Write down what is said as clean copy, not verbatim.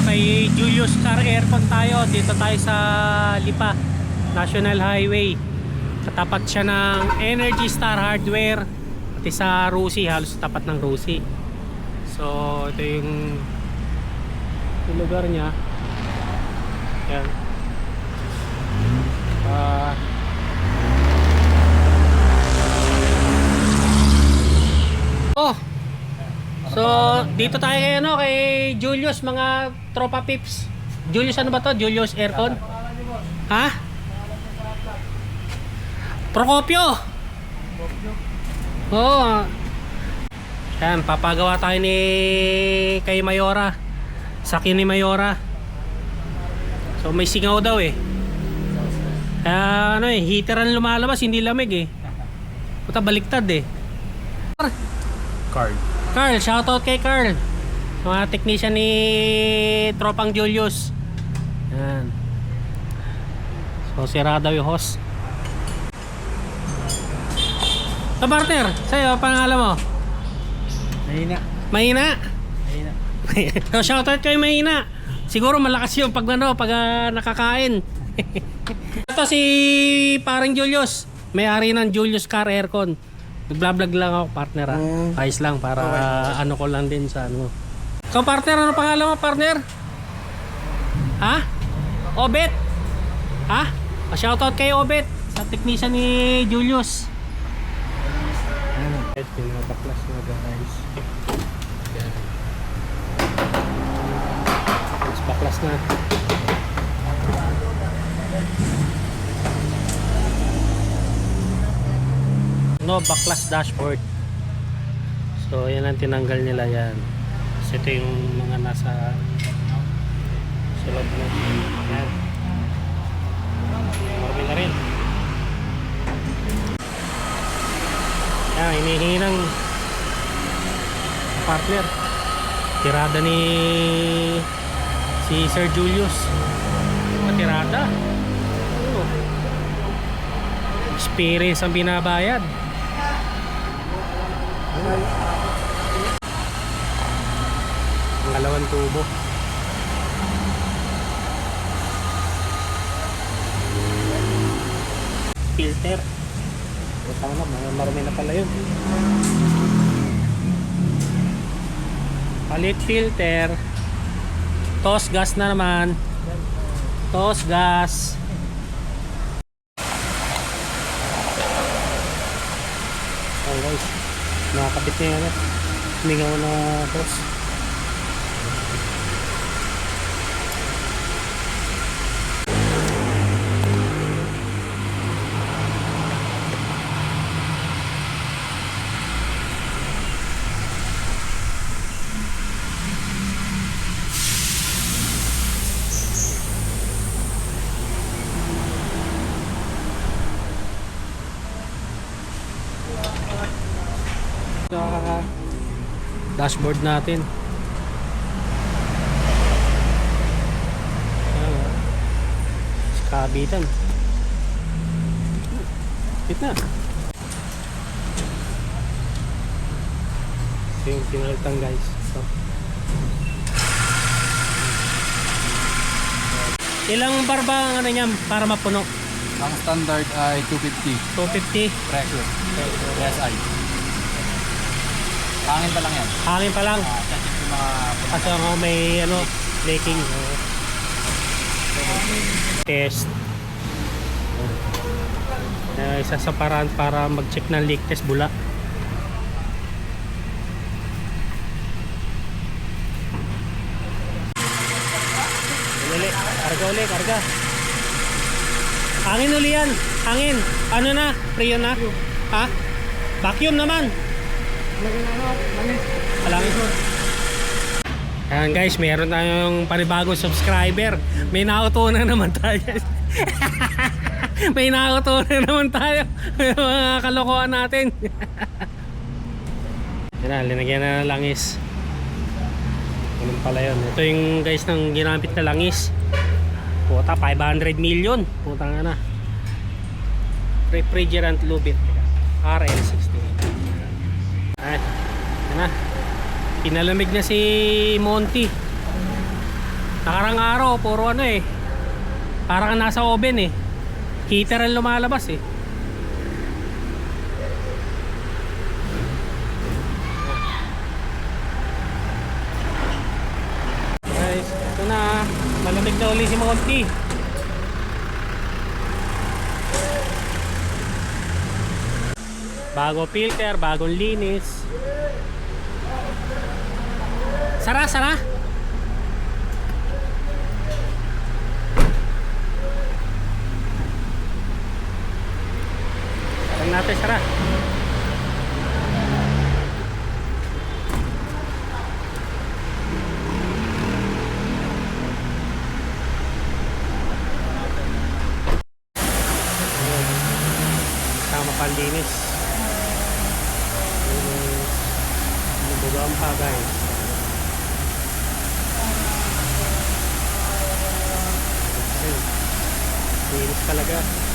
kay Julius Car Aircon tayo. Dito tayo sa Lipa National Highway. Katapat siya ng Energy Star Hardware. Pati sa Rusi, halos tapat ng Rusi. So ito yung lugar niya. Yan. So dito tayo kay kay Julius, mga tropa pips. Julius ano ba to? Julius Aircon? Ha? Procopio. Oo. Yan, papagawa tayo ni kay Mayora. Sakyan ni Mayora. So may singaw daw eh. Heater ang lumalabas, hindi lamig eh. Puta, baliktad eh. Carl, shoutout kay Carl, mga technician ni Tropang Julius. Yan. So sira daw yung hose. So partner, sa'yo, pangalan mo? Mahina. So shoutout kay Mahina. Siguro malakas yung pag nakakain. Ito si parang Julius, may-ari ng Julius Car Aircon. Nagblog lang ako, partner ha. Ayos lang para ano ko lang din sa ano. So partner, ano pangalan mo, partner? Ha? Obet? Ha? Shoutout kay Obet, sa technician ni Julius. Ayan, pinabaklas na guys. Let's baklas na. No, baklas dashboard. So yan ang tinanggal nila yan. So ito yung mga nasa loob mo. Yan. Marami na rin. Yan, hinihingi ng partner. Tirada ni si Sir Julius. Tirada. Experience ang binabayad. Pangalawang tubo. Filter. Butang na, marami na pala yun. Palit filter. Toss gas na naman. Toss gas. Oh guys, nakakabit na yan. Humingaw na hose. Dashboard natin. Kabitan. Fit na. Ito yung pinalitan guys. So. Ilang bar ba ang ano niya para mapuno? Ang standard ay 250. 250. Pressure. SI. Hangin pa lang yan. Hangin pa lang. Check yung mga... Kasi may ano, leaking. Test. Isa sa paraan para mag-check ng leak test, bula. Uli, karga. Hangin uli yan. Hangin. Ano na? Priyo na? Ha? Vacuum naman. Alangin. Ayan guys, mayroon tayong panibagong subscriber. May nautunan naman tayo. May nautunan naman tayo. Mga kalokohan natin. Yan na, linagyan na ng langis. Ganun pala yun. Ito yung guys ng ginamit na langis. Puta, 500 million. Puta nga na. Refrigerant lubid. RL60. Ay, yan na. Pinalamig na si Monty. Nakarang araw, puro ano eh. Parang nasa oven eh. Heater ang lumalabas eh. Guys, ito na. Malamig na uli si Monty. Bago filter, bagong linis. Sara, sara. Huwag natin sara. Sama panlinis. Bugang pa guys. Linis talaga.